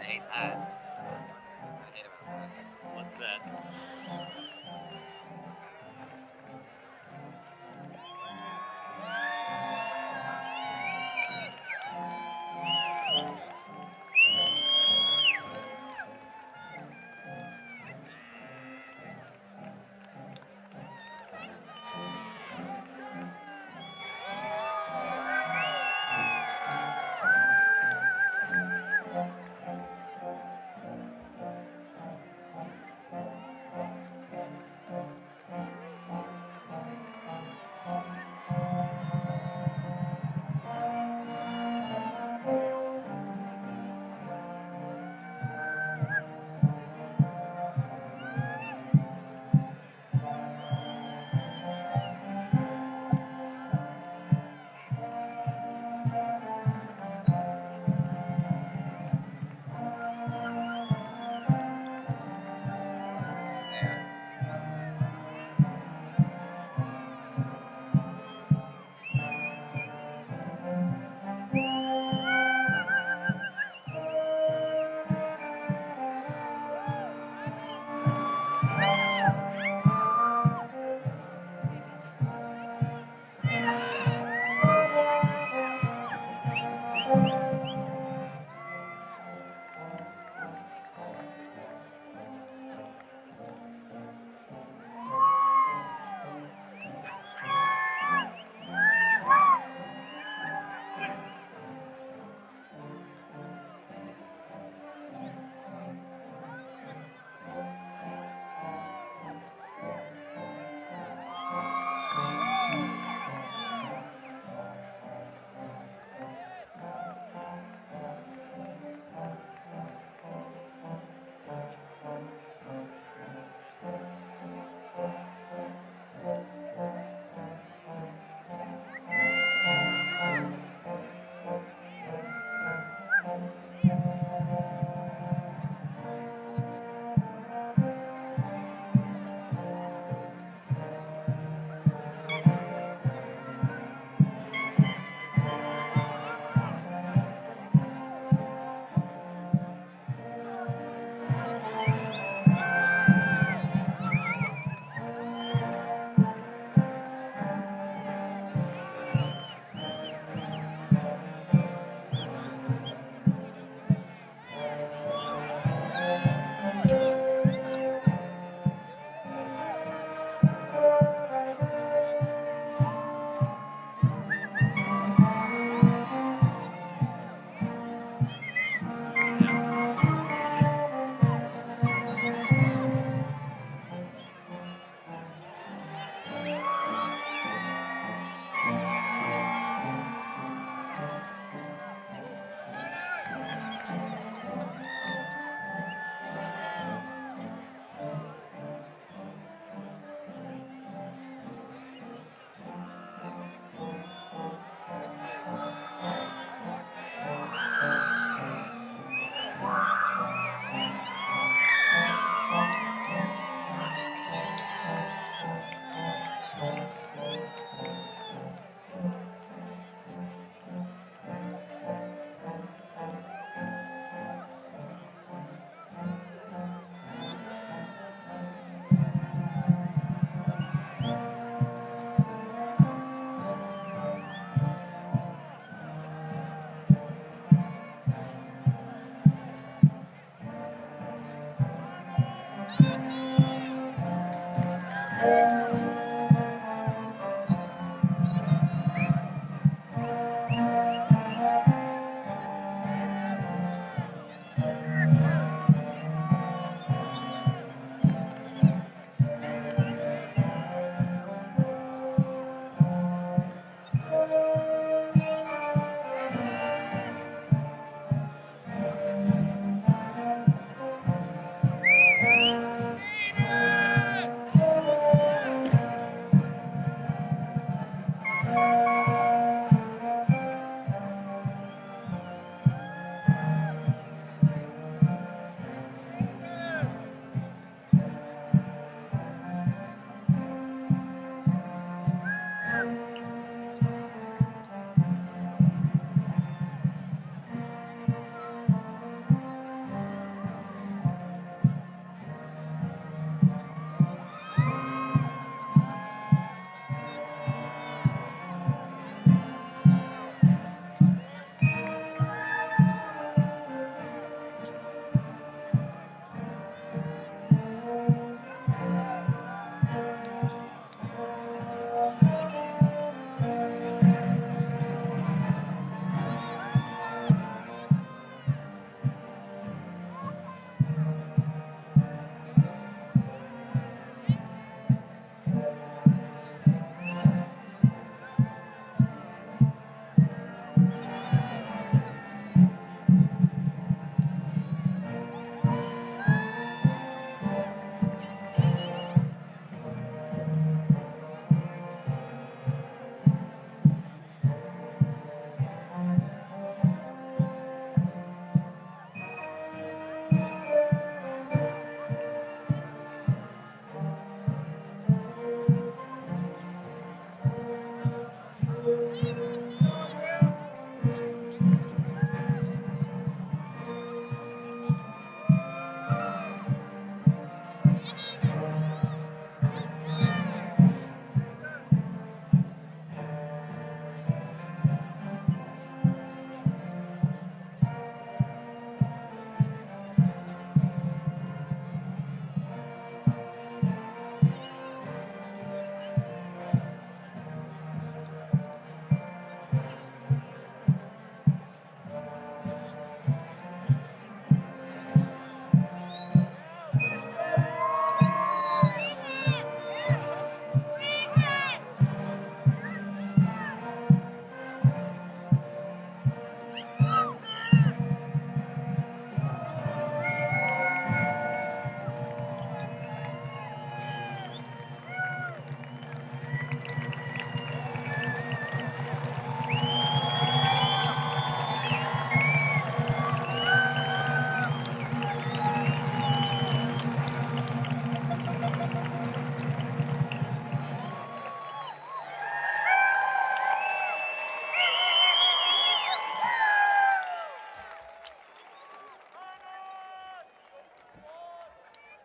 hate that. That's not one thing I hate about it. What's that?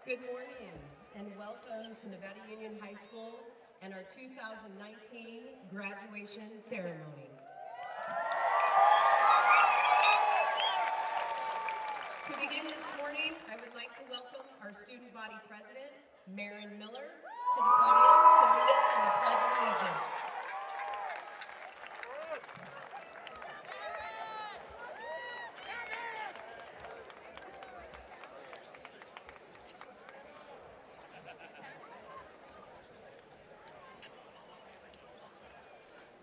Good morning and welcome to Nevada Union High School and our 2019 graduation ceremony. To begin this morning, I would like to welcome our student body president, Marin Miller, to the podium to lead us in the Pledge of Allegiance.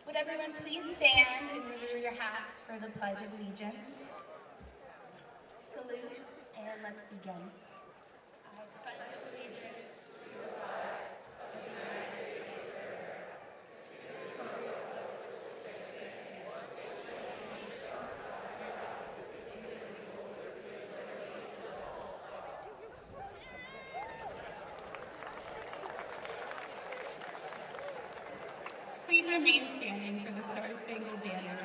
Would everyone please stand and remove your hats for the Pledge of Allegiance? Salute, and let's begin. I pledge allegiance to the flag of the United States of America, to the republic which stands one nation under God, indivisible, with liberty and all. Please remain standing for the Star-Spangled Banner.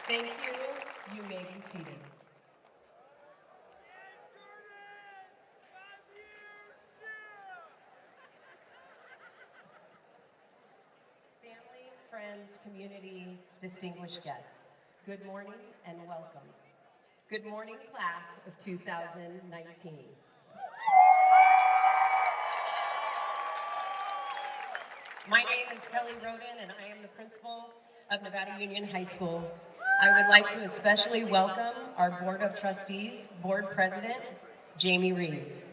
Thank you. You may be seated. Family, friends, community, distinguished guests, good morning and welcome. Good morning, class of 2019. My name is Kelly Roden, and I am the principal of Nevada Union High School. I would like to especially welcome our Board of Trustees, Board President, Jamie Reeves.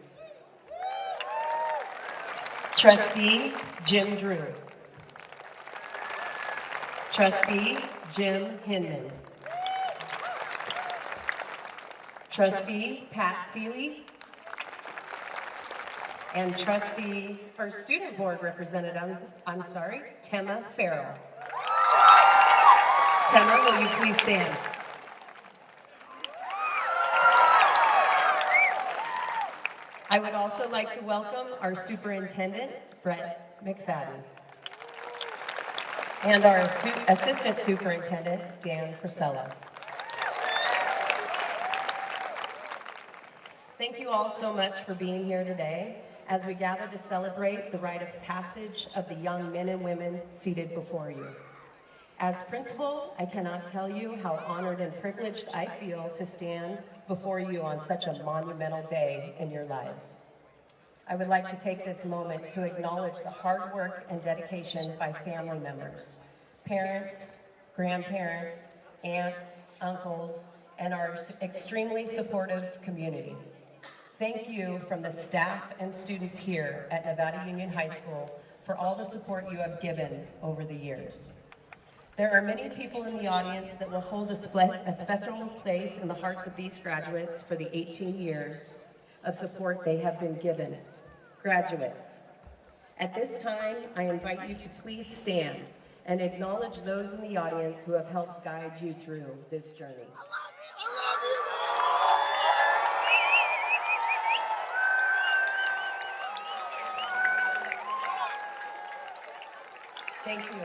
Trustee, Jim Drew. Trustee, Jim Hinman. Trustee, Pat Seeley. And Trustee, or Student Board Representative, Tema Farrell. Tema, will you please stand? I would also like to welcome our Superintendent, Brett McFadden, and our Assistant Superintendent, Dan Frisella. Thank you all so much for being here today as we gather to celebrate the rite of passage of the young men and women seated before you. As principal, I cannot tell you how honored and privileged I feel to stand before you on such a monumental day in your lives. I would like to take this moment to acknowledge the hard work and dedication by family members, parents, grandparents, aunts, uncles, and our extremely supportive community. Thank you from the staff and students here at Nevada Union High School for all the support you have given over the years. There are many people in the audience that will hold a special place in the hearts of these graduates for the 18 years of support they have been given. Graduates, at this time, I invite you to please stand and acknowledge those in the audience who have helped guide you through this journey. Thank you.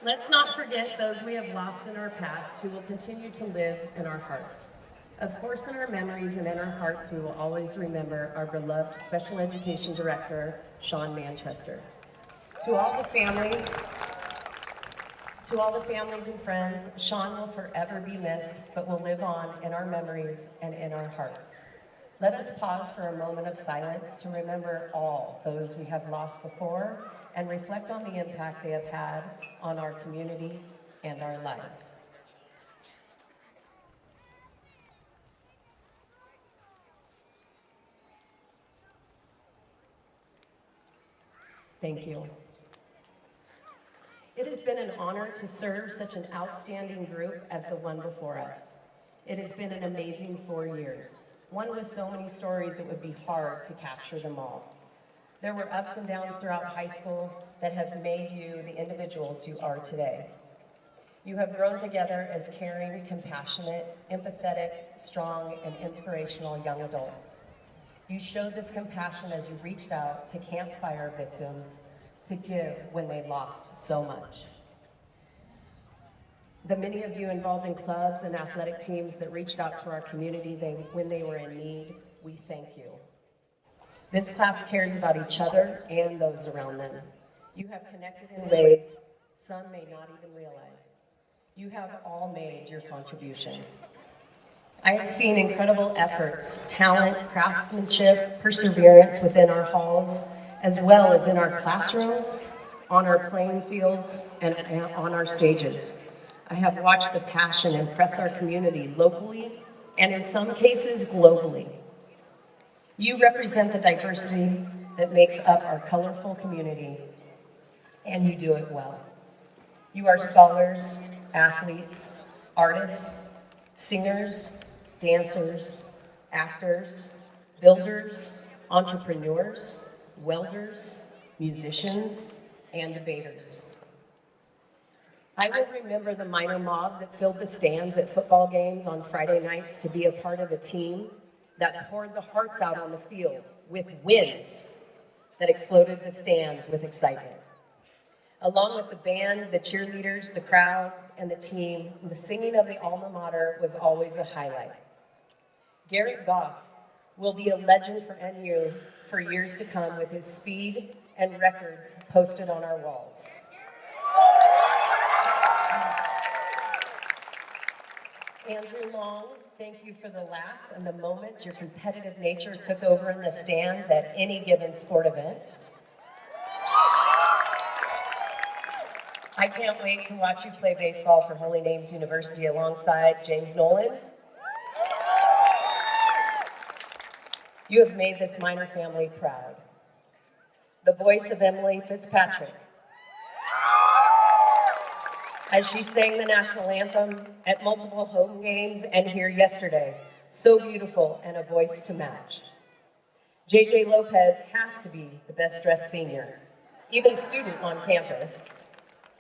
Let's not forget those we have lost in our past who will continue to live in our hearts. Of course, in our memories and in our hearts, we will always remember our beloved Special Education Director, Sean Manchester. To all the families, and friends, Sean will forever be missed, but will live on in our memories and in our hearts. Let us pause for a moment of silence to remember all those we have lost before and reflect on the impact they have had on our community and our lives. Thank you. It has been an honor to serve such an outstanding group as the one before us. It has been an amazing 4 years, one with so many stories it would be hard to capture them all. There were ups and downs throughout high school that have made you the individuals you are today. You have grown together as caring, compassionate, empathetic, strong, and inspirational young adults. You showed this compassion as you reached out to campfire victims to give when they lost so much. The many of you involved in clubs and athletic teams that reached out to our community when they were in need, we thank you. This class cares about each other and those around them. You have connected in ways some may not even realize. You have all made your contribution. I have seen incredible efforts, talent, craftsmanship, perseverance within our halls, as well as in our classrooms, on our playing fields, and on our stages. I have watched the passion impress our community locally, and in some cases, globally. You represent the diversity that makes up our colorful community, and you do it well. You are scholars, athletes, artists, singers, dancers, actors, builders, entrepreneurs, welders, musicians, and debaters. I will remember the minor mob that filled the stands at football games on Friday nights to be a part of a team that poured the hearts out on the field with wins that exploded the stands with excitement. Along with the band, the cheerleaders, the crowd, and the team, the singing of the alma mater was always a highlight. Garrett Goff will be a legend for NU for years to come with his speed and records posted on our walls. Andrew Long, thank you for the laughs and the moments your competitive nature took over in the stands at any given sport event. I can't wait to watch you play baseball for Holy Names University alongside James Nolan. You have made this minor family proud. The voice of Emily Fitzpatrick, as she sang the national anthem at multiple home games and here yesterday. So beautiful and a voice to match. JJ Lopez has to be the best dressed senior, even student on campus,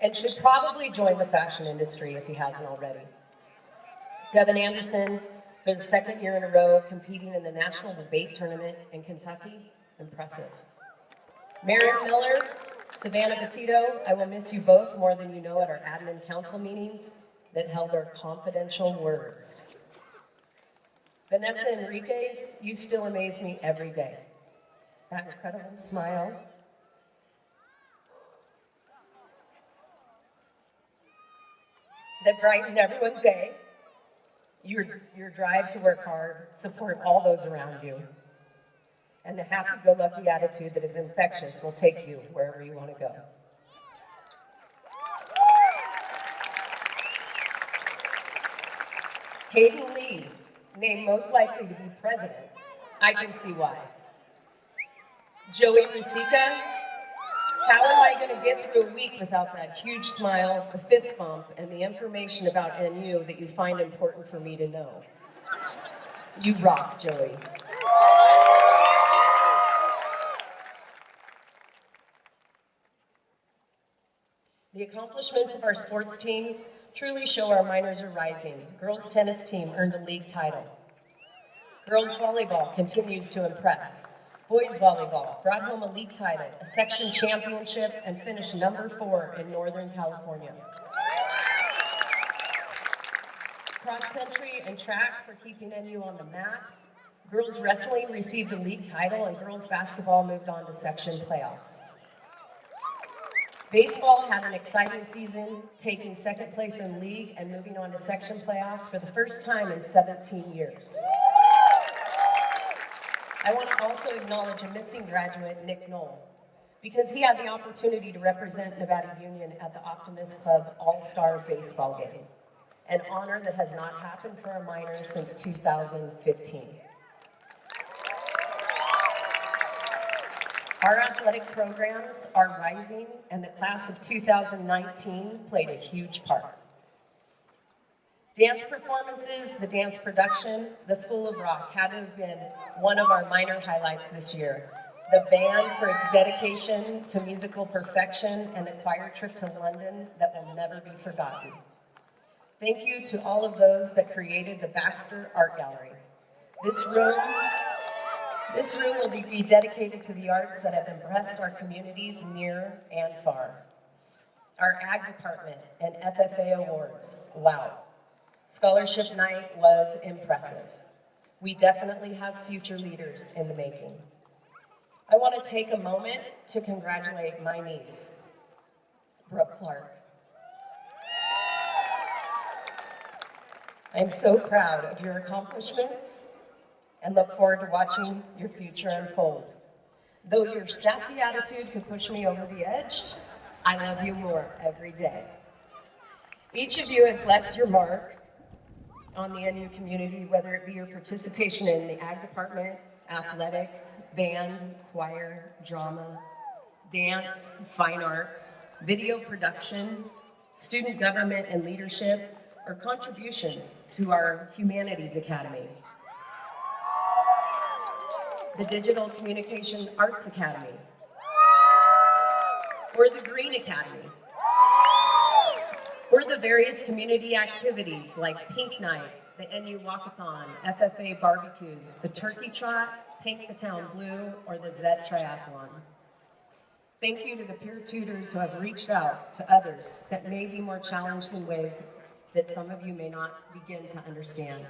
and should probably join the fashion industry if he hasn't already. Devin Anderson, for the second year in a row, competing in the national debate tournament in Kentucky, impressive. Merritt Miller, Savannah Petito, I will miss you both more than you know at our admin council meetings that held our confidential words. Vanessa Enriquez, you still amaze me every day. That incredible smile, that brightened everyone's day, your drive to work hard, support all those around you, and the happy-go-lucky attitude that is infectious will take you wherever you want to go. Hayden Lee, named most likely to be president. I can see why. Joey Rusica, how am I going to get through a week without that huge smile, the fist bump, and the information about NU that you find important for me to know? You rock, Joey. The accomplishments of our sports teams truly show our minors are rising. Girls tennis team earned a league title. Girls volleyball continues to impress. Boys volleyball brought home a league title, a section championship, and finished number 4 in Northern California. Cross country and track for keeping NU on the map. Girls wrestling received a league title, and girls basketball moved on to section playoffs. Baseball had an exciting season, taking second place in league and moving on to section playoffs for the first time in 17 years. I want to also acknowledge a missing graduate, Nick Knoll, because he had the opportunity to represent Nevada Union at the Optimist Club All-Star Baseball Game, an honor that has not happened for a minor since 2015. Our athletic programs are rising, and the class of 2019 played a huge part. Dance performances, the dance production, the School of Rock had to have been one of our minor highlights this year. The band for its dedication to musical perfection, and a choir trip to London that will never be forgotten. Thank you to all of those that created the Baxter Art Gallery. This room will be dedicated to the arts that have impressed our communities near and far. Our Ag Department and FFA Awards, wow. Scholarship Night was impressive. We definitely have future leaders in the making. I want to take a moment to congratulate my niece, Brooke Clark. I'm so proud of your accomplishments and look forward to watching your future unfold. Though your sassy attitude could push me over the edge, I love you more every day. Each of you has left your mark on the NU community, whether it be your participation in the Ag Department, athletics, band, choir, drama, dance, fine arts, video production, student government and leadership, or contributions to our Humanities Academy, the Digital Communication Arts Academy, or the Green Academy, or the various community activities like Pink Night, the NU Walkathon, FFA barbecues, the Turkey Trot, Paint the Town Blue, or the Zet Triathlon. Thank you to the peer tutors who have reached out to others that may be more challenged in ways that some of you may not begin to understand.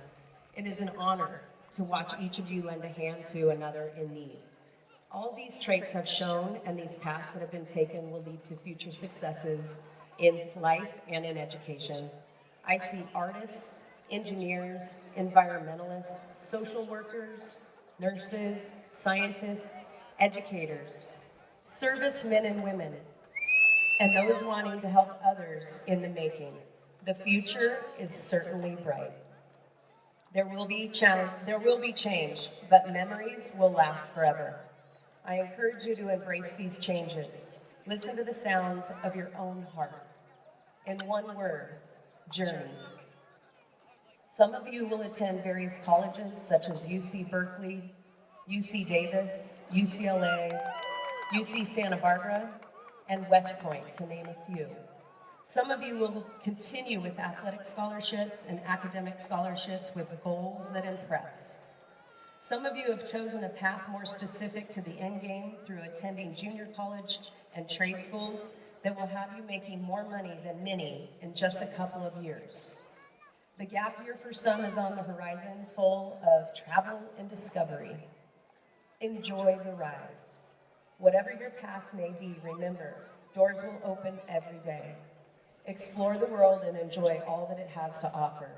It is an honor to watch each of you lend a hand to another in need. All these traits have shown, and these paths that have been taken will lead to future successes in life and in education. I see artists, engineers, environmentalists, social workers, nurses, scientists, educators, servicemen and women, and those wanting to help others in the making. The future is certainly bright. There will be change, but memories will last forever. I encourage you to embrace these changes. Listen to the sounds of your own heart. In one word, journey. Some of you will attend various colleges such as UC Berkeley, UC Davis, UCLA, UC Santa Barbara, and West Point, to name a few. Some of you will continue with athletic scholarships and academic scholarships with goals that impress. Some of you have chosen a path more specific to the end game through attending junior college and trade schools that will have you making more money than many in just a couple of years. The gap year for some is on the horizon, full of travel and discovery. Enjoy the ride. Whatever your path may be, remember, doors will open every day. Explore the world and enjoy all that it has to offer.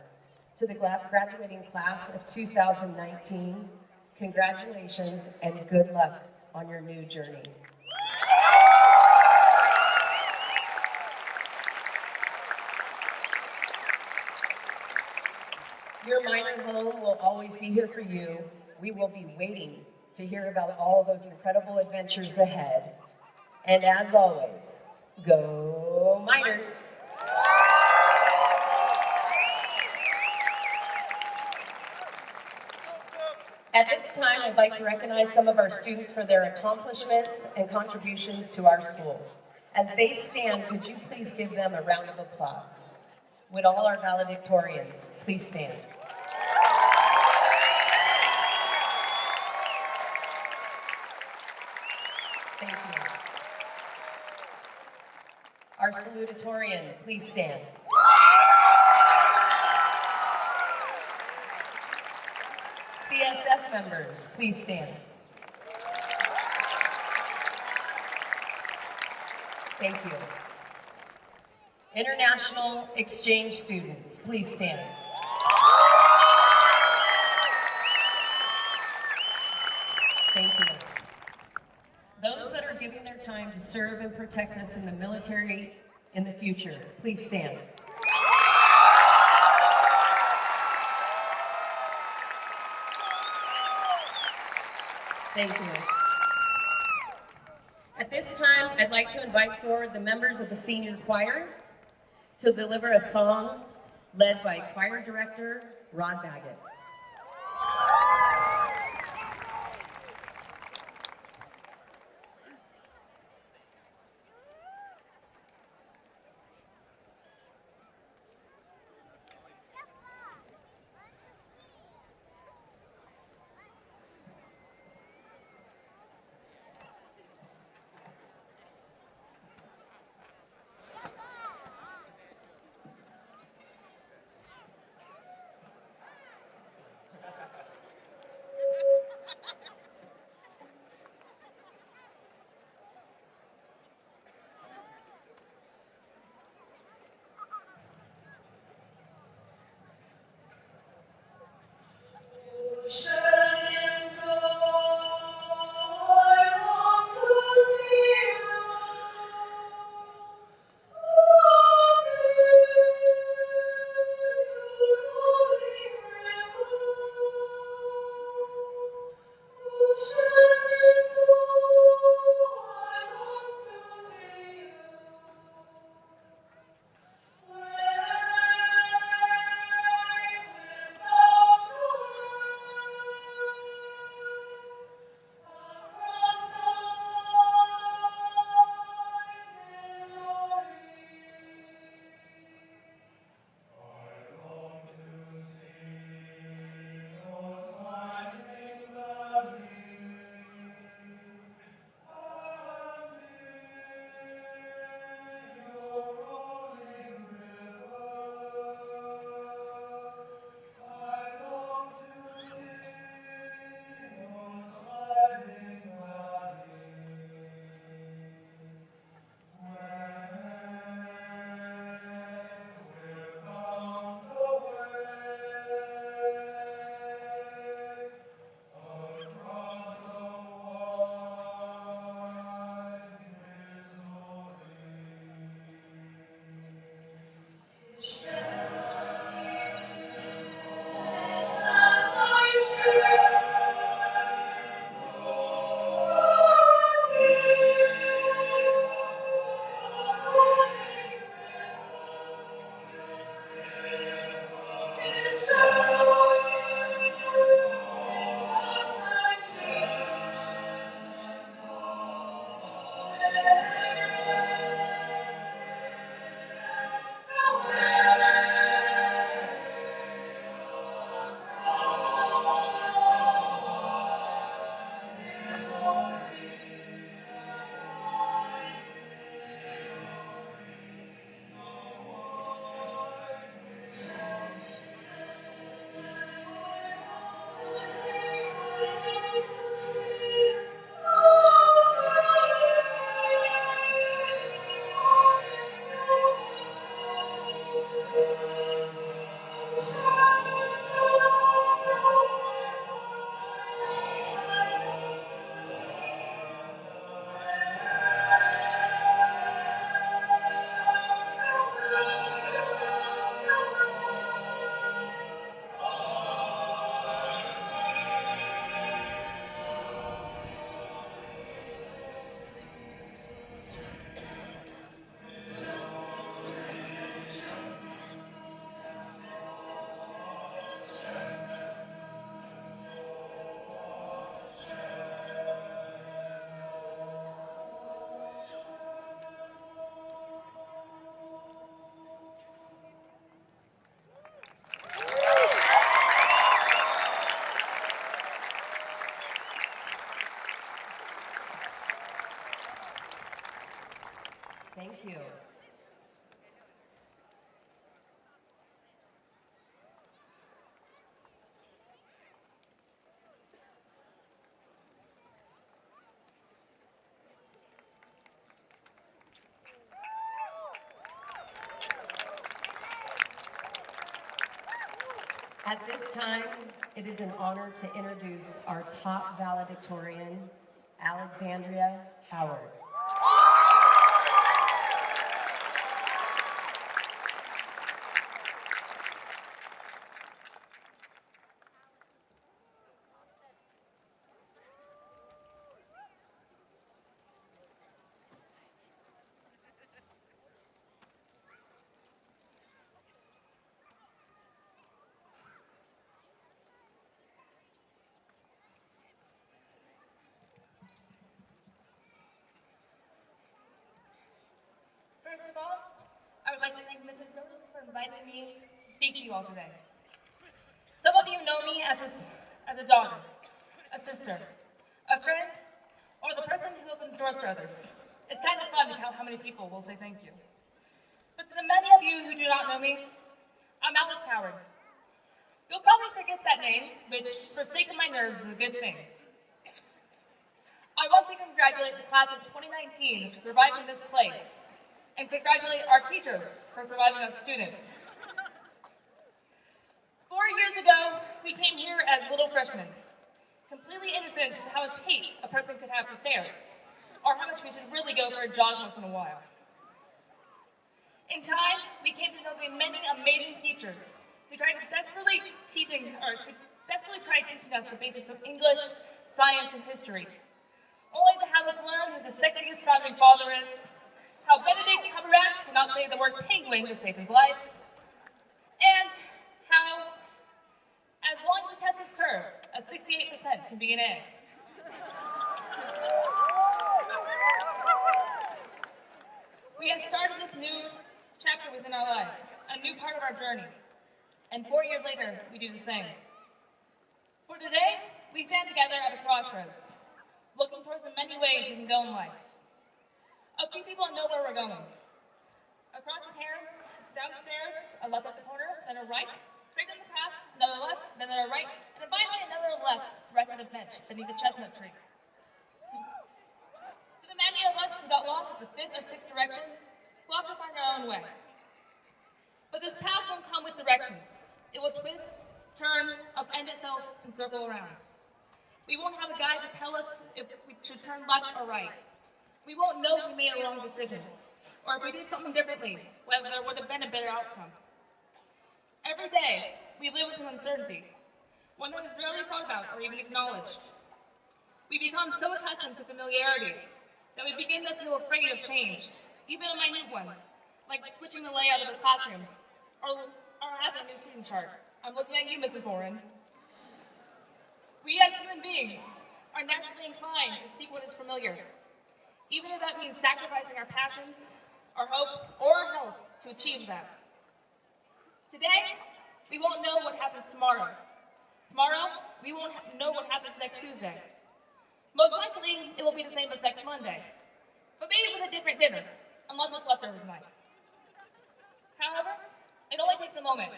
To the graduating class of 2019, congratulations and good luck on your new journey. Your minor home will always be here for you. We will be waiting to hear about all those incredible adventures ahead. And as always, go Miners! At this time, I'd like to recognize some of our students for their accomplishments and contributions to our school. As they stand, could you please give them a round of applause? Would all our valedictorians please stand? Thank you. Our salutatorian, please stand. CSF members, please stand. Thank you. International exchange students, please stand. Thank you. Those that are giving their time to serve and protect us in the military in the future, please stand. Thank you. At this time, I'd like to invite forward the members of the senior choir to deliver a song led by choir director Rod Baggett. Thank you. At this time, it is an honor to introduce our top valedictorian, Alexandria Howard. First of all, I would like to thank Mrs. Miller for inviting me to speak to you all today. Some of you know me as a daughter, a sister, a friend, or the person who opens doors for others. It's kind of fun to count how many people will say thank you. But to the many of you who do not know me, I'm Alex Howard. You'll probably forget that name, which, for sake of my nerves, is a good thing. I want to congratulate the class of 2019 for surviving this place, and congratulate our teachers for surviving as students. 4 years ago, we came here as little freshmen, completely innocent to how much hate a person could have for stairs, or how much we should really go for a jog once in a while. In time, we came to know many amazing teachers who tried desperately try teaching us the basics of English, science, and history, only to have us learn who the sexiest founding father is, how Benedict Cumberbatch cannot say the word penguin to save his life, and how, as long as the test is curved, a 68% can be an A. We have started this new chapter within our lives, a new part of our journey, and 4 years later, we do the same. For today, we stand together at a crossroads, looking towards the many ways we can go in life. A few people know where we're going. Across the terrace, downstairs, a left at the corner, then a right, straight down the path, another left, then a right, and then finally another left, right on the bench beneath the chestnut tree. To the many of us who got lost at the fifth or sixth direction, we'll have to find our own way. But this path won't come with directions. It will twist, turn, upend itself, and circle around. We won't have a guide to tell us if we should turn left or right. We won't know if we made a wrong decision, or if we did something differently, whether there would have been a better outcome. Every day, we live with an uncertainty, one that is rarely thought about or even acknowledged. We become so accustomed to familiarity that we begin to feel afraid of change, even a minute one, like switching the layout of the classroom, or having a new seating chart. I'm looking at you, Mrs. Warren. We as human beings are naturally inclined to seek what is familiar, even if that means sacrificing our passions, our hopes, or our health to achieve that. Today, we won't know what happens tomorrow. Tomorrow, we won't know what happens next Tuesday. Most likely, it will be the same as next Monday, but maybe with a different dinner, unless it's leftovers night. However, it only takes a moment,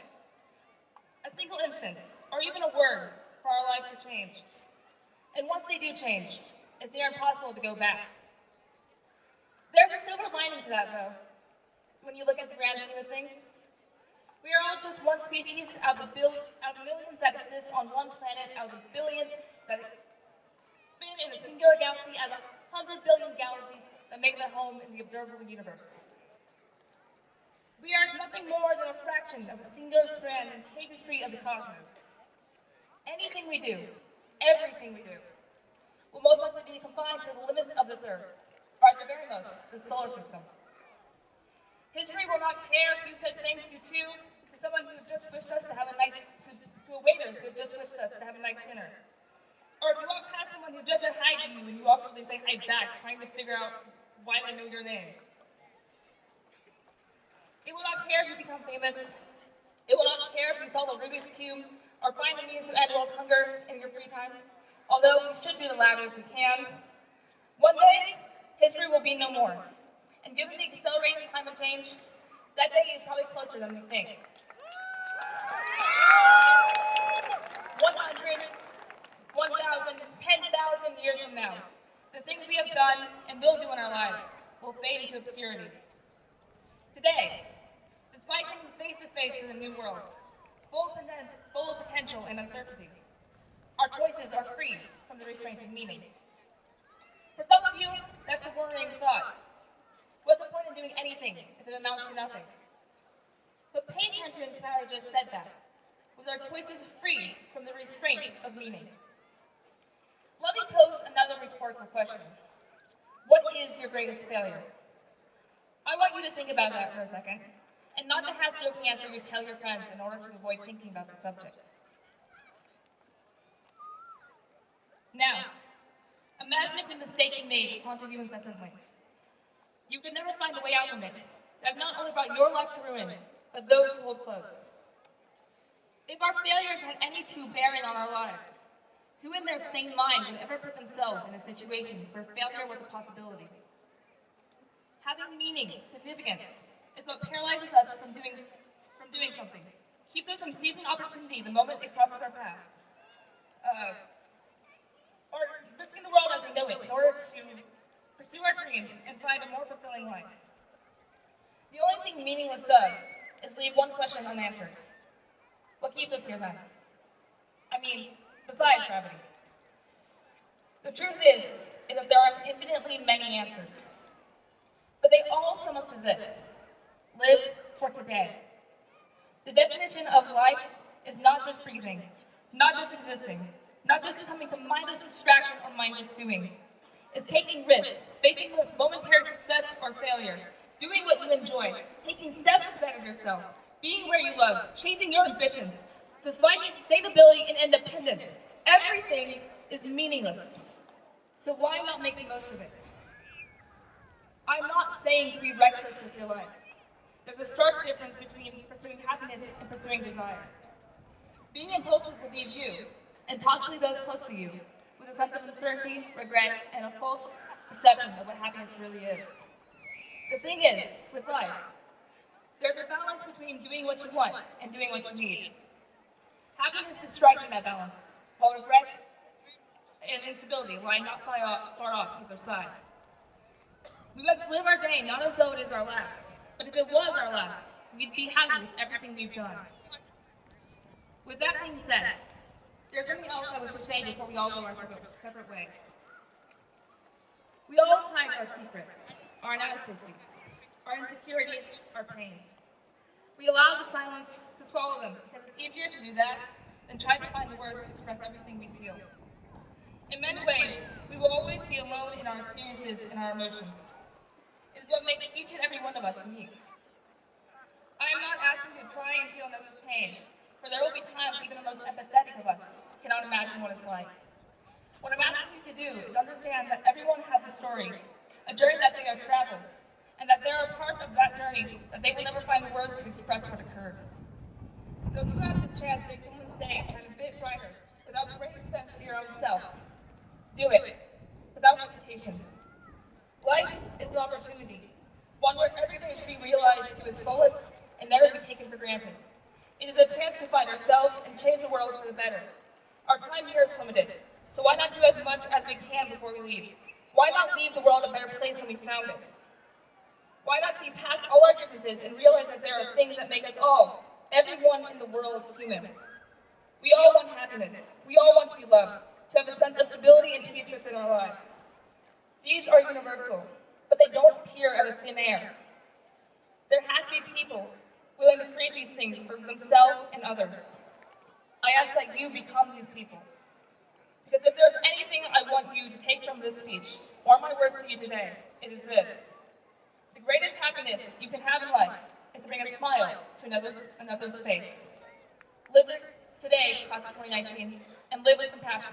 a single instance, or even a word for our lives to change. And once they do change, it's near impossible to go back. There's a silver lining to that, though, when you look at the grand scheme of things. We are all just one species out of millions that exist on one planet, out of billions that spin in a singular galaxy, out of 100 billion galaxies that make their home in the observable universe. We are nothing more than a fraction of a singular strand in the tapestry of the cosmos. Anything we do, everything we do, will most likely be confined to the limits of this Earth, or at the very most, the solar system. History will not care if you said thank you to someone who just wished us to have a nice, to a waiter who just wished us to have a nice dinner. Or if you walk past someone who just said hi to you and you awkwardly say hi back, trying to figure out why they know your name. It will not care if you become famous. It will not care if you solve a Rubik's Cube or find a means to end world hunger in your free time, although we should do the latter if we can. One day, history will be no more, And given the accelerating climate change, that day is probably closer than we think. 100, 1,000, 10,000 years from now, the things we have done and will do in our lives will fade into obscurity. Today, despite being face to face with a new world, full of potential and uncertainty, our choices are free from the restraint of meaning. For some of you, that's a worrying thought. What's the point in doing anything if it amounts to nothing? But pay attention to how I just said that, with our choices free from the restraint of meaning. Let me pose another rhetorical question. What is your greatest failure? I want you to think about that for a second, and not to have to answer you tell your friends in order to avoid thinking about the subject. Now, imagine if the mistake you made haunted you incessantly. You could never find a way out from it. That not only brought your life to ruin, but those who hold close. If our failures had any true bearing on our lives, who in their sane mind would ever put themselves in a situation where failure was a possibility? Having meaning, significance, is what paralyzes us from doing something. Keeps us from seizing opportunity the moment it crosses our paths. Or risking the world as we know it in order to pursue our dreams and find a more fulfilling life. The only thing meaningless does is leave one question unanswered. What keeps us here then? I mean, besides gravity. The truth is that there are infinitely many answers. But they all sum up to this: live for today. The definition of life is not just breathing, not just existing, not just coming to mindless distraction or mindless doing. It's taking risks, facing momentary success or failure, doing what you enjoy, taking steps to better yourself, being where you love, chasing your ambitions, to finding sustainability and independence. Everything is meaningless. So why not make the most of it? I'm not saying to be reckless with your life. There's a stark difference between pursuing happiness and pursuing desire. Being impulsive will leave you, and possibly those close to you, with a sense of uncertainty, regret, and a false perception of what happiness really is. The thing is, with life, there's a balance between doing what you want and doing what you need. Happiness is striking that balance, while regret and instability lie not far off either side. We must live our day not as though it is our last, but if it was our last, we'd be happy with everything we've done. With that being said, there's something else I wish to say before we all go our separate ways. We all hide our secrets, our inadequacies, our insecurities, our pain. We allow the silence to swallow them because it's easier to do that than try to find the words to express everything we feel. In many ways, we will always be alone in our experiences and our emotions. It is what makes each and every one of us unique. I am not asking you to try and feel another's pain, for there will be times even the most empathetic of us cannot imagine what it's like. What I'm asking you to do is understand that everyone has a story, a journey that they have traveled, and that there are parts of that journey that they will never find the words to express what occurred. So if you have the chance to make someone's day shine a bit brighter without great expense to your own self, do it, without hesitation. Life is an opportunity, one where every day should be realized to its fullest and never be taken for granted. It is a chance to find ourselves and change the world for the better. Our time here is limited, so why not do as much as we can before we leave? Why not leave the world a better place than we found it? Why not see past all our differences and realize that there are things that make us all, everyone in the world, human? We all want happiness. We all want to be loved, to have a sense of stability and peace within our lives. These are universal, but they don't appear out of thin air. There has to be people willing to create these things for themselves and others. I ask that you become these people. Because if there's anything I want you to take from this speech, or my words to you today, it is this. The greatest happiness you can have in life is to bring a smile to another's face. Live today, class of 2019, and live with compassion.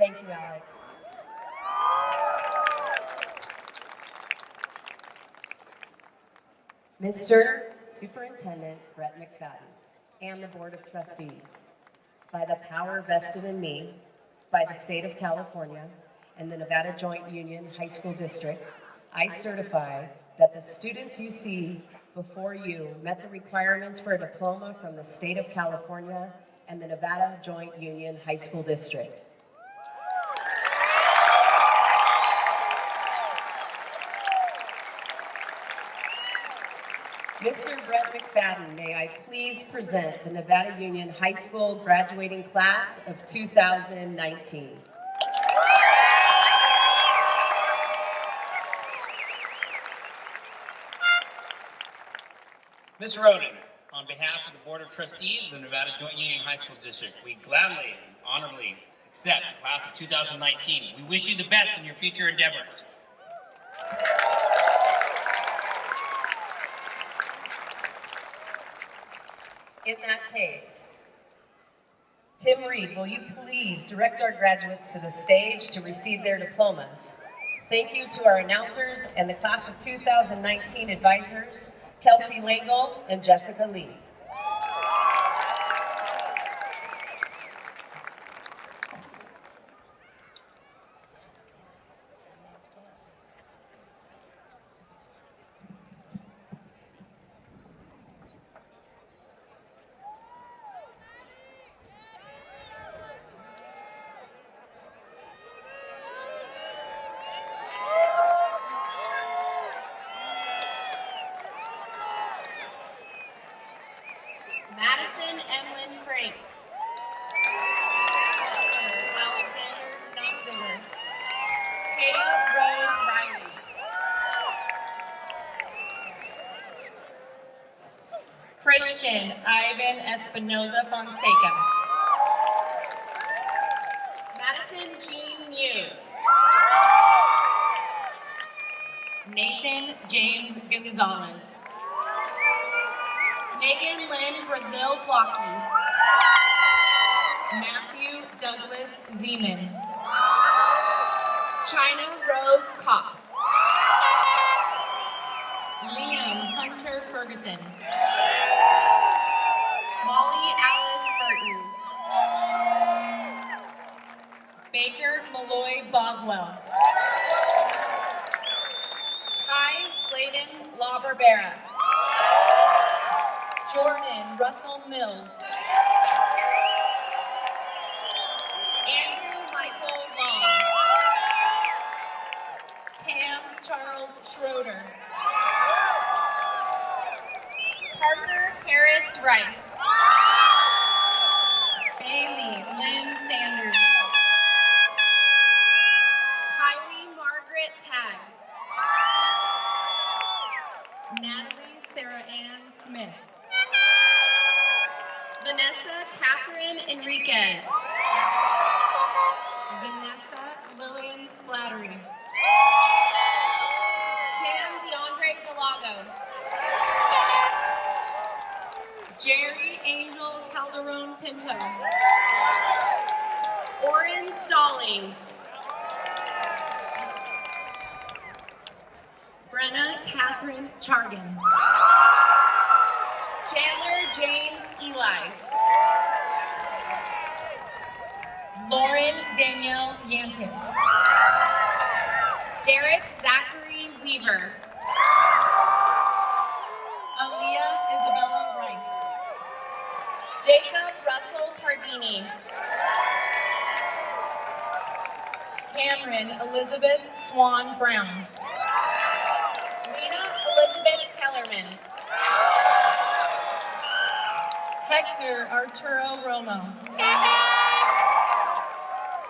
Thank you, Alex. Mr. Superintendent Brett McFadden and the Board of Trustees, by the power vested in me by the State of California and the Nevada Joint Union High School District, I certify that the students you see before you met the requirements for a diploma from the State of California and the Nevada Joint Union High School District. Mr. Brett McFadden, may I please present the Nevada Union High School graduating class of 2019. Ms. Roden, on behalf of the Board of Trustees of the Nevada Joint Union High School District, we gladly and honorably accept the class of 2019. We wish you the best in your future endeavors. In that case, Tim Reed, will you please direct our graduates to the stage to receive their diplomas? Thank you to our announcers and the class of 2019 advisors, Kelsey Langle and Jessica Lee. Madison Emlyn Frank. Alexander Notzinger. Kaya Rose Riley. Christian Ivan Espinoza Fonseca. Madison Jean Muse. Nathan James Gonzalez. Megan Lynn Brazil Blocky. Matthew Douglas Zeman. China Rose Kopp. Liam Hunter Ferguson. Molly Alice Burton. Baker Malloy Boswell. Kai Sladen La Barbera. Jordan Russell Mills. Andrew Michael Long. Tam Charles Schroeder. Parker Harris Rice. Bailey Lynn Sanders. Kylie Margaret Tagg. Natalie Sarah Ann Smith. Vanessa Catherine Enriquez. Vanessa Lillian Slattery. Cam DeAndre Delago. Jerry Angel Calderon Pinto. Oren Stallings. Brenna Catherine Chargan. Chandler James Eli. Lauren Danielle Yantis. Derek Zachary Weaver. Aaliyah Isabella Rice. Jacob Russell Pardini. Cameron Elizabeth Swan Brown. Lena Elizabeth Kellerman. Hector Arturo Romo.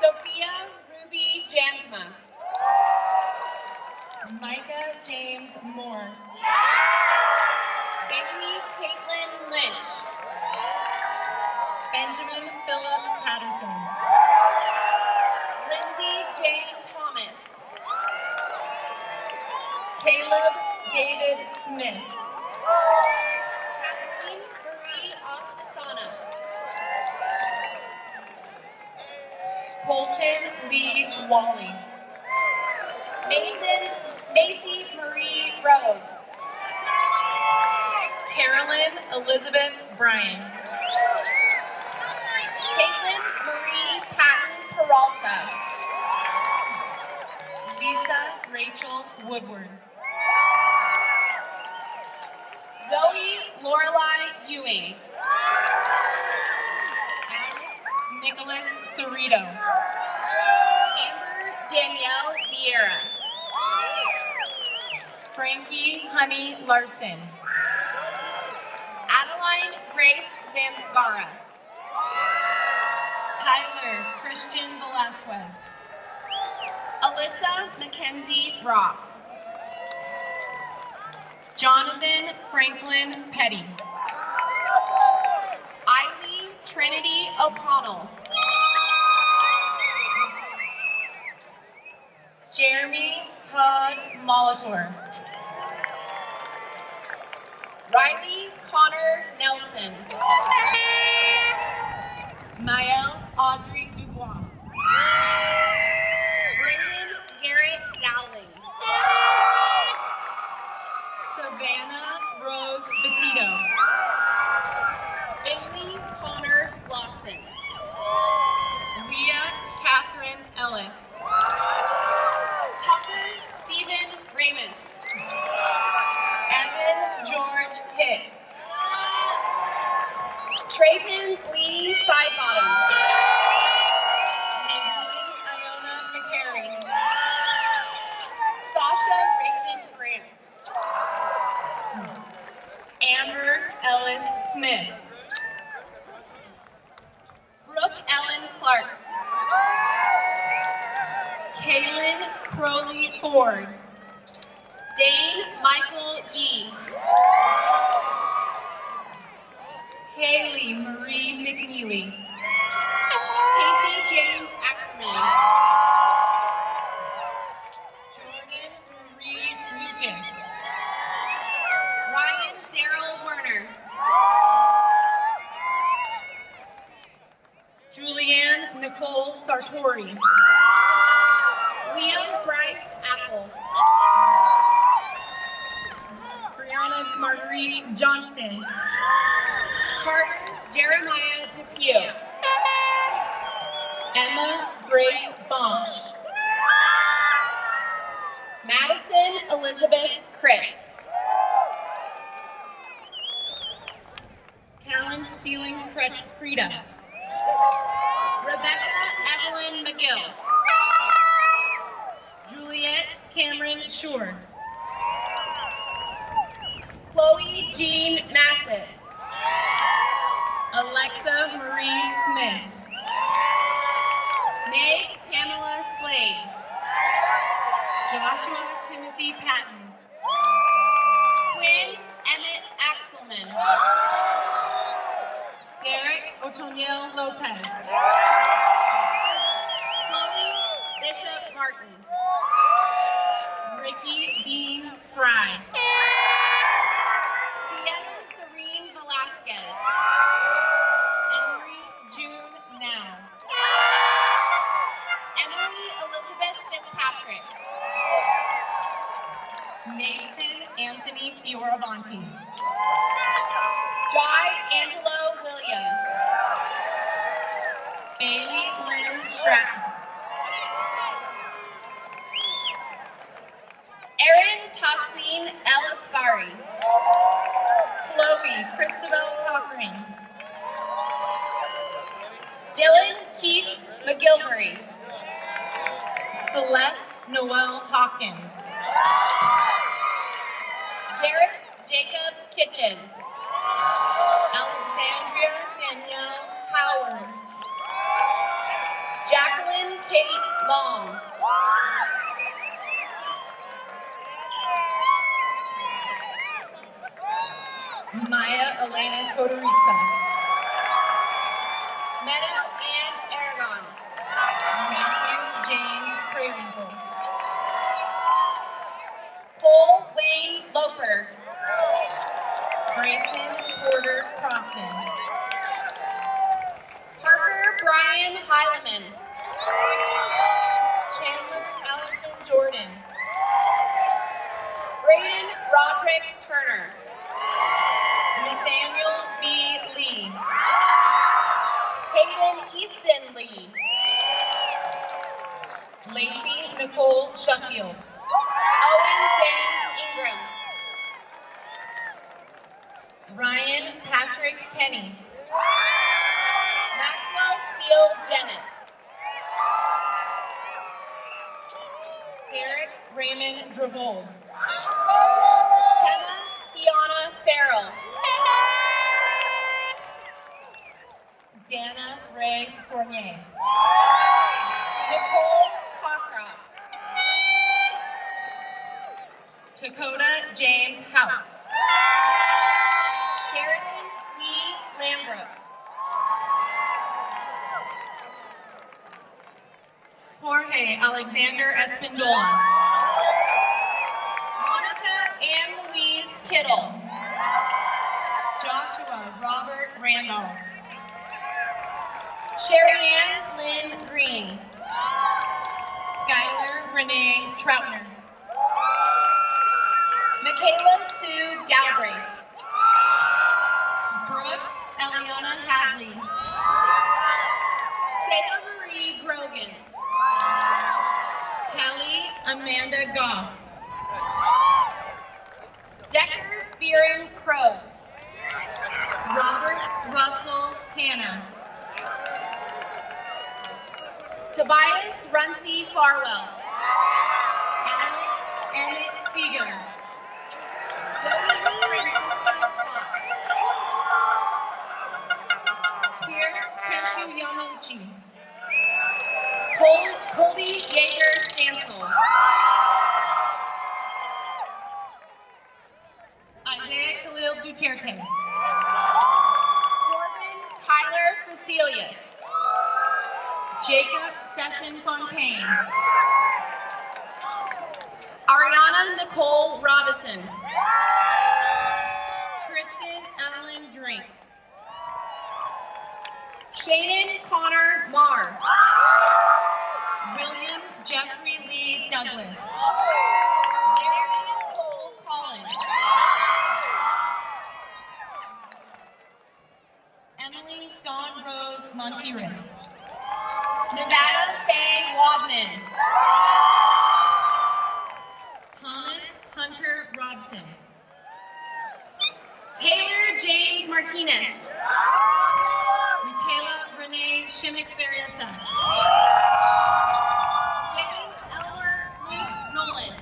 Sophia Ruby Jansma. Micah James Moore. Amy Caitlin Lynch. Benjamin Philip Patterson. Lindsay Jane Thomas. Caleb David Smith. Kathleen Marie Ostasana. Colton Lee Wally. Macy Marie Rose. Carolyn Elizabeth Bryan. Caitlin Marie Patton Peralta. Lisa Rachel Woodward. Zoe Lorelai Ewing. Alex Nicholas Cerrito. Amber Danielle Vieira. Frankie Honey Larson. Adeline Grace Zanzara. Tyler Christian Velasquez. Alyssa Mackenzie Ross. Jonathan Franklin Petty. Eileen Trinity O'Connell. Jeremy Todd Molitor. Riley Connor Nelson. Mael Audrey Dubois. Brendan Garrett Dowling. Savannah Rose Petito. Bailey Connor Lawson. Leah Catherine Ellis. Tucker Stephen Ramus. Evan George Hicks. Trayton Lee Sidebottom. Natalie Iona McCary. Sasha Raven Grant. Amber Ellis Smith. Brooke Ellen Clark. Kaylin Crowley Ford. Dane Michael Yee. Haley Marie McNeely. Casey James Ackerman. Jordan Marie Lucas. Ryan Darrell Werner. Julianne Nicole Sartori. Liam Bryce Apple. Brianna Marguerite Johnston. Carter Jeremiah Depew. Emma Grace Bomsch. Madison Elizabeth Chris. Callan Stealing Frida. Rebecca Evelyn McGill. Juliet Cameron Shore. Chloe Jean Massett. Alexa Marie Smith. Meg Pamela Slade. Joshua Timothy Patton. Quinn Emmett Axelman. Derek Otoniel Lopez. Chloe Bishop Martin. Ricky Dean Fry. Sienna Serene Velasquez. Emery June Now. Emily Elizabeth Fitzpatrick. Nathan Anthony Fioravanti. Jai Angelo Williams. Bailey Lynn Stratton. Erin Tassin El Ascari. Chloe Christabel Cochran. Dylan Keith McGilvery. Celeste Noel Hawkins. Derek Jacob Kitchens. Alexandria Danielle Howard. Jacqueline Kate Long. Maya Elena Todorica. Meadow Ann Aragon. Matthew James Prewinkle. Cole Wayne Loper. Grayson Porter Crossan. Parker Brian Heileman. Lacey Nicole Sheffield. Owen James Ingram. Ryan Patrick Kenny. Maxwell Steele Jennett. Derek Raymond Dravold. Temma Kiana Farrell. Dana Ray Fournier. Nicole Cockroft. Dakota James Howe. Sheridan Lee Lambrook. Jorge Alexander Espindola. Monica Ann Louise Kittle. Joshua Robert Randolph. Sherry Ann Lynn Green. Skylar Renee Troutner. Michaela Sue Galbraith. Brooke Eliana Hadley. Sarah Marie Grogan. Kelly Amanda Goff. Decker Fearon Crow. Roberts Russell Hannah. Tobias Runcie Farwell. Alex Emmett Seeger. Joseph Francisco Fox. Pierre Cheshu Yamuchi. Colby Yeager Stansel. Isaiah Khalil Duterte. Corbin Tyler Facilius. Jacob Session Fontaine. Ariana Nicole Robison. Tristan Allen Drink. Shaden Connor Marr. William Jeffrey Lee Douglas. Mary Cole Collins. Emily Dawn Rose Montier. Nevada Faye Wadman. Thomas Hunter Robson. Taylor James Martinez. Michaela Renee Shimmick Berryessa. James Elmer Luke Nolan.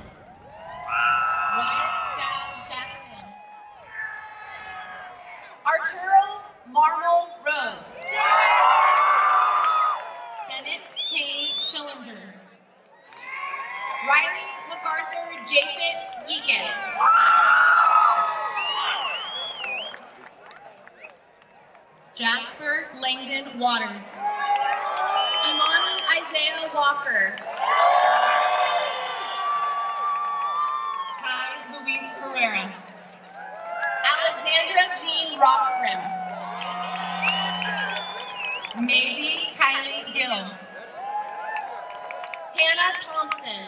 Wyatt Dow Jackson. Arturo Marvel Rose. Bennett Kane Schillinger. Riley MacArthur Japhet Yeekes. Jasper Langdon Waters. Imani Isaiah Walker. Kai Luis Ferreira. Alexandra Jean Rothgrim. Maisie Kylie Gill. Hannah Thompson.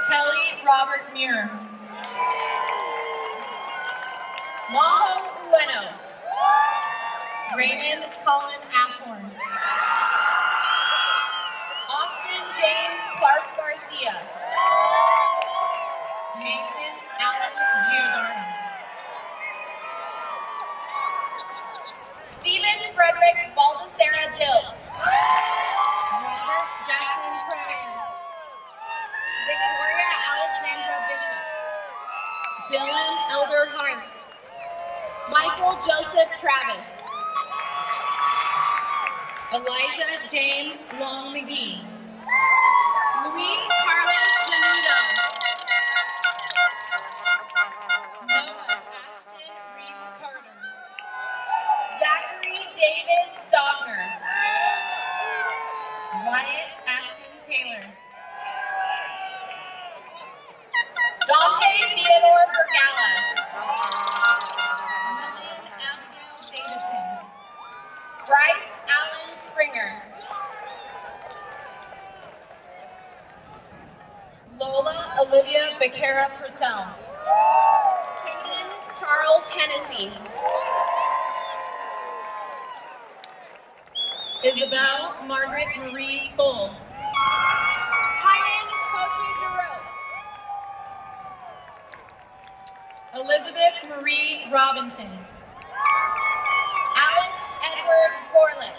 Kelly Robert Muir. Maho Ueno. Raymond Colin Ashorn. Austin James Clark Garcia. Mason Allen Giordano. Stephen Frederick Baldessera Dills. Robert Jackson Crane. Victoria Alexandra Bishop. Dylan Elder Hart. Michael Joseph Travis. Elijah James Long McGee. Luis Carlos Janudo. Noah Ashton Reese Carter. Zachary David Stockner. Wyatt Ashton Taylor. Dante Theodore Bergala. Lillian Abigail Davison. Bryce Allen Springer. Lola Olivia Becerra Purcell. Hayden Charles Hennessy. Isabel Margaret Marie Bull. Kylan Koshi Giroux. Elizabeth Marie Robinson. Alex Edward Corlick.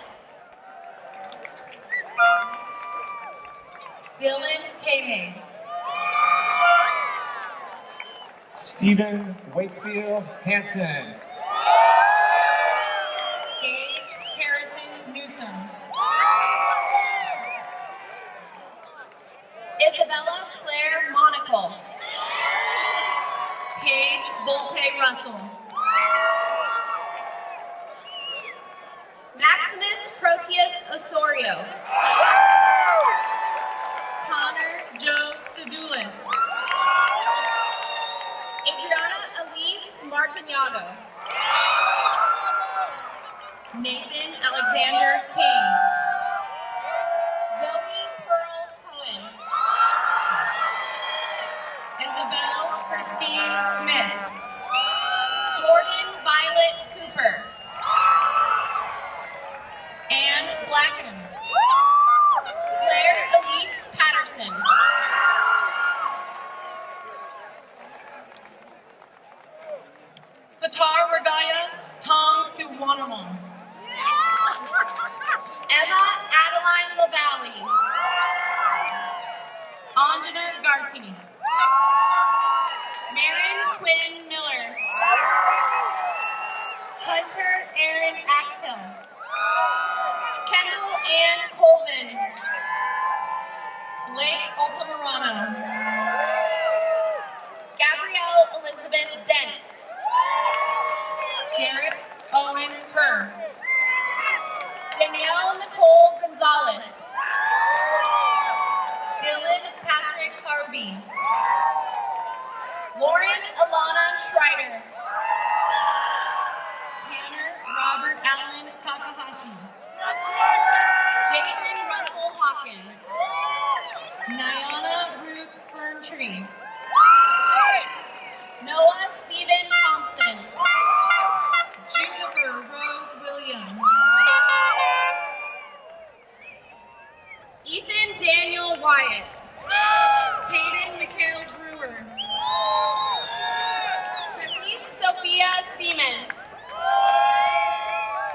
Dylan Hayhay. Stephen Wakefield Hansen. Gage Harrison Newsom. Isabella Claire Monaco. Paige Volte Russell. Maximus Proteus Osorio. Connor Joe Stadoulis. Adriana Elise Martinago. Nathan Alexander King. Zoe Pearl Cohen. Isabel Christine Smith. Jordan Violet Cooper. Anne Blackham. Claire Elise Patterson. Fatar Regayas Tom Suwanamon. Emma Adeline LaValle. Anjana Garti. Marin Quinn Miller. Hunter Aaron Axel. Kendall Ann Colvin. Blake Altamirano. Gabrielle Elizabeth Dent. Jared Owen Kerr. Danielle Nicole Gonzalez. Dylan Patrick Harvey. Lauren Alana Schreider. Tanner Robert Allen Takahashi. Jason Russell Hawkins. Nyana Ruth Ferntree. Noah Stephen Thompson. Juniper Rose Williams. Ethan Daniel Wyatt. Hayden Mikhail Brewer. Patrice Sophia Seaman.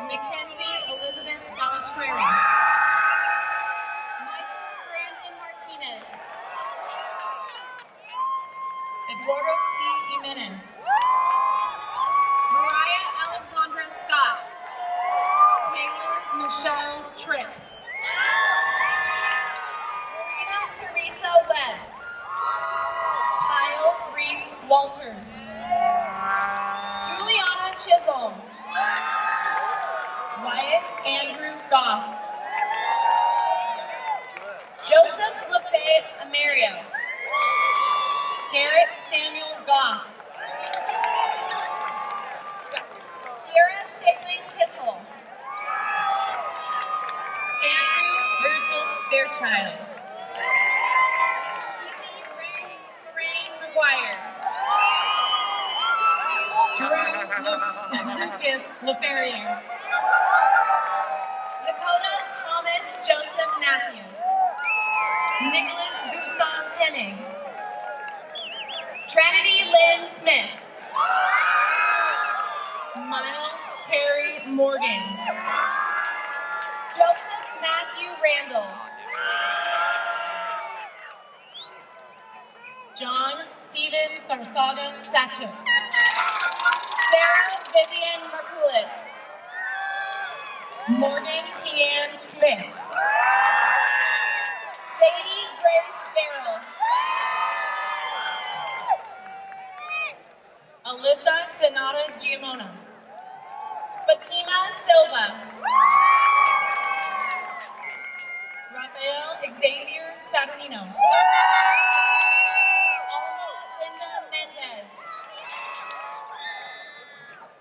Mackenzie Elizabeth Balistreri. Michael Brandon Martinez. Eduardo C. Jimenez. Mariah Alexandra Scott. Taylor Michelle Tripp. Marina Teresa Webb. Kyle Reese Walters. Juliana Chisholm. Wyatt Andrew Goff. Joseph LaFayette Amerio. Garrett Samuel Goff. Sierra Shaylin Kissel. Andrew Virgil Fairchild. Lorraine McGuire. Drew Lucas LaFerrier. Dakota Thomas Joseph Matthews. Nicholas Gustav Hennig. Trinity Lynn Smith. Miles Terry Morgan. Joseph Matthew Randall. John Stephen Sarsaga Satchuk. Sarah Vivian Markulis. Morgan Tian Smith. Sadie Grace Farrell. Alyssa Donata Giamona. Fatima Silva. Rafael Xavier Saturnino. Alma Linda Mendez.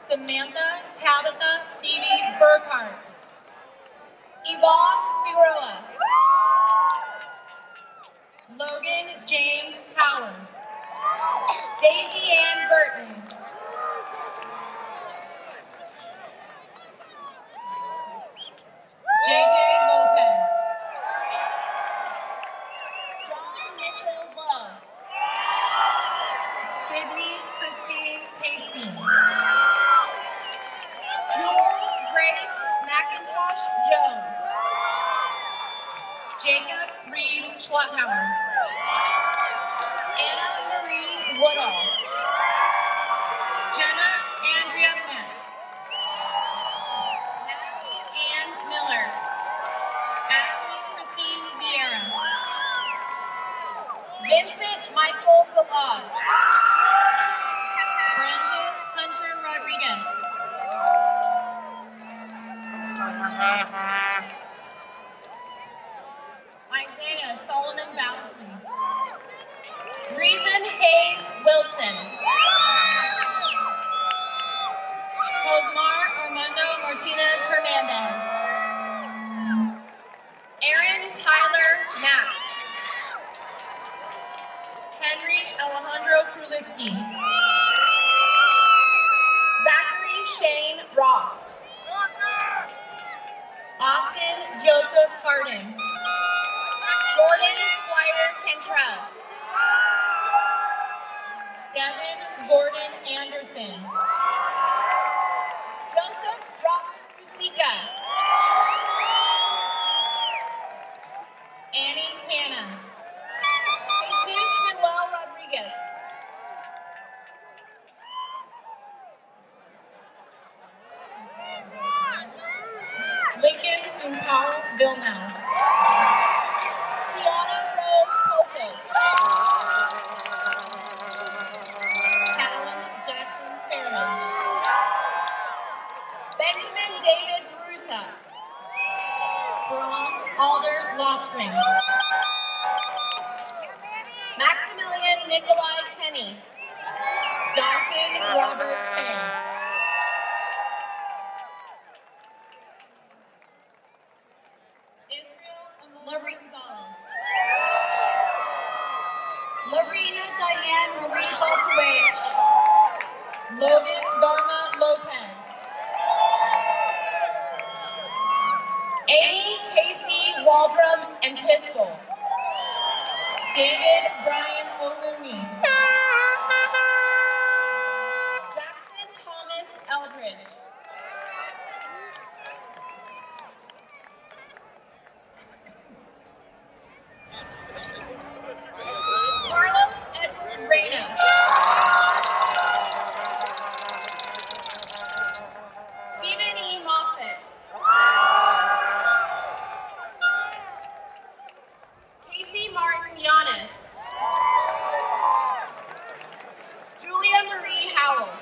Samantha Tabitha Phoebe Burkhart. Yvonne Figueroa. Logan James Howard. Daisy Ann Burton. J.K. Lopez. John Mitchell Love. Sydney Christine Hastings. Jewel Grace McIntosh Jones. Jacob Reed Schlotthauer. Anna Marie Woodall. Jenna Andrea Kent. Natalie Ann Miller. Ashley Christine Vieira. Vincent Michael Galaz. Brandon Hunter Rodriguez. Isaiah Solomon Ballantine. Reason Hayes Wilson. Josmar Armando Martinez Hernandez. Aaron Tyler Mack. Henry Alejandro Krulitsky. Zachary Shane Rost. Austin Joseph Hardin. Jordan Squire Cantrell. Devin Gordon Anderson. Joseph Robert Musica. Annie Hanna. Jesus Manuel Rodriguez. Lincoln Tumpao Vilnau. Tiana Rose Posos. Callum Jackson Fairman. Benjamin David Brusa. Brom Alder Loftring. Maximilian Nikolai Kenny. Dawson Robert Payne. Israel Marie Gonzalez. Lorena Diane Marie Balkovich. Logan Dharma Lopez. Amy Casey Waldrum and Pistol. David Brian O'Rooney. Jackson Thomas Eldridge. Carlos Edward Reyna. Stephen E. Moffitt. Casey Martin Yanis. Julia Marie Howell.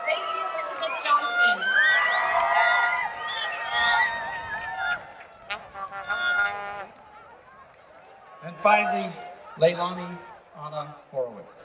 Gracie Elizabeth Johnson. And finally, Leilani Anna Horowitz.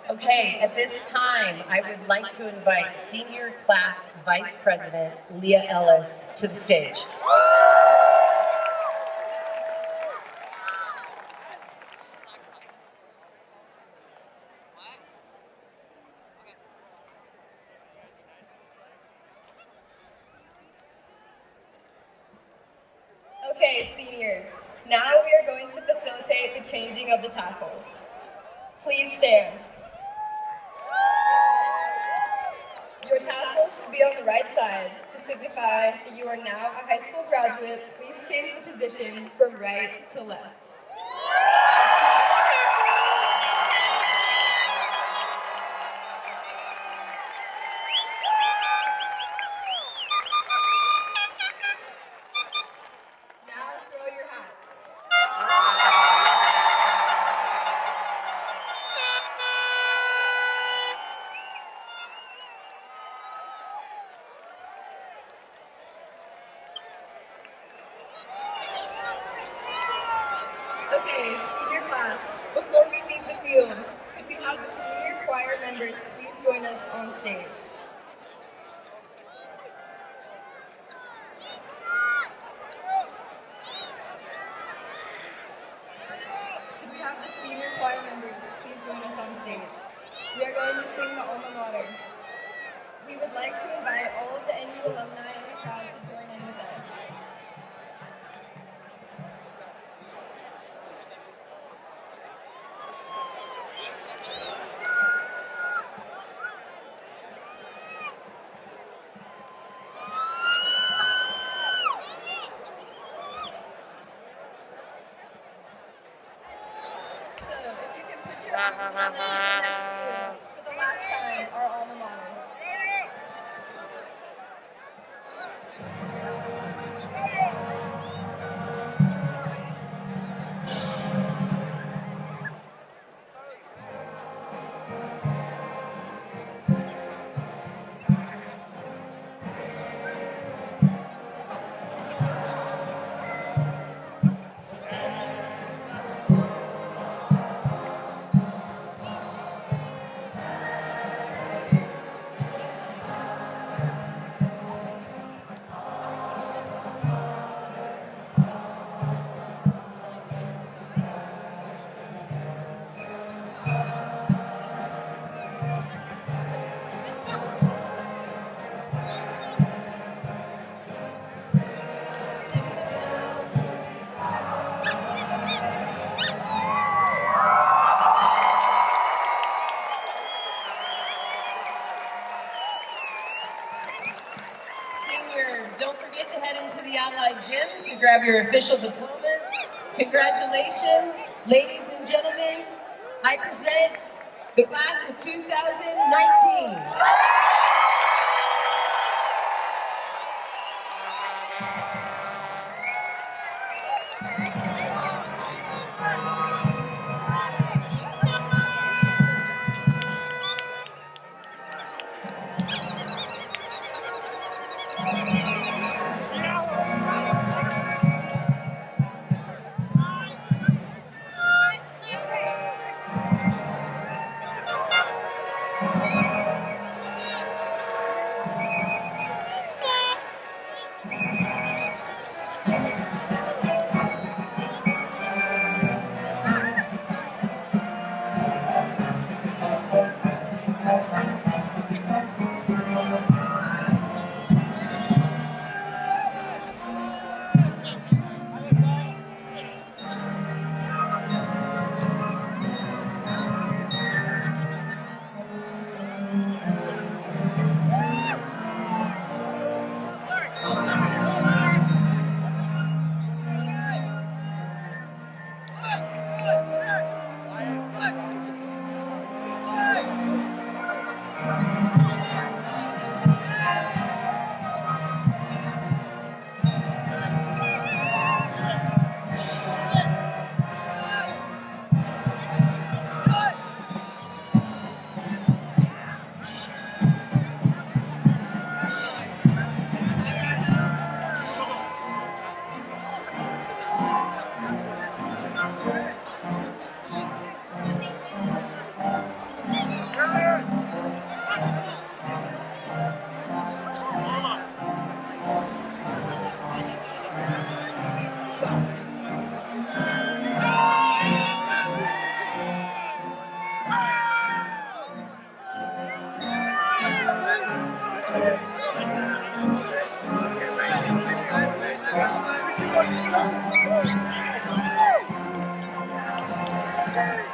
Okay, at this time, I would like to invite Senior Class Vice President Leah Ellis to the stage. Okay, seniors, now we are going to facilitate the changing of the tassels. Please stand. Your tassels should be on the right side to signify that you are now a high school graduate. Please change the position from right to left. Now throw your hats. Okay, senior class, before we leave the field, could we have the senior choir members please join us on stage? Could we have the senior choir members please join us on stage? We are going to sing the alma mater. We would like to invite all of the NU alumni in the crowd to join in with us. So, if you can put your arms together for the last time, our alma mater. Seniors, don't forget to head into the Allied Gym to grab your official diplomas. Congratulations, ladies and gentlemen. I present the class of 2019. Thank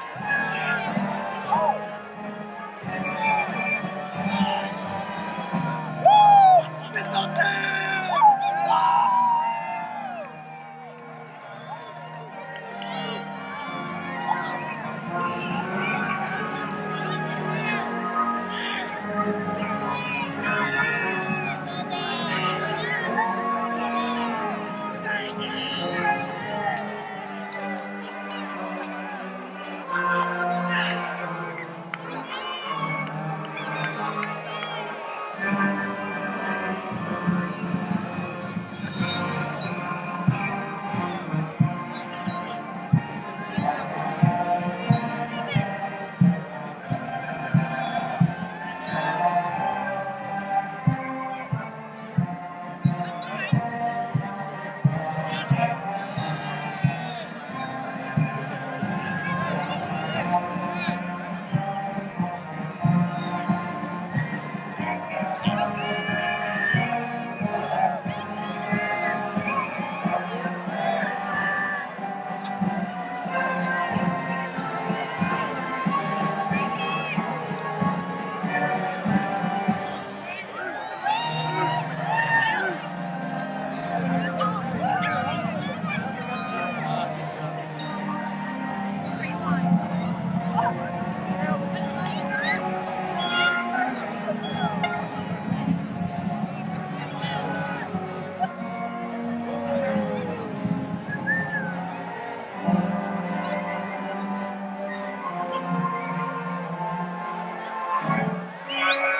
you.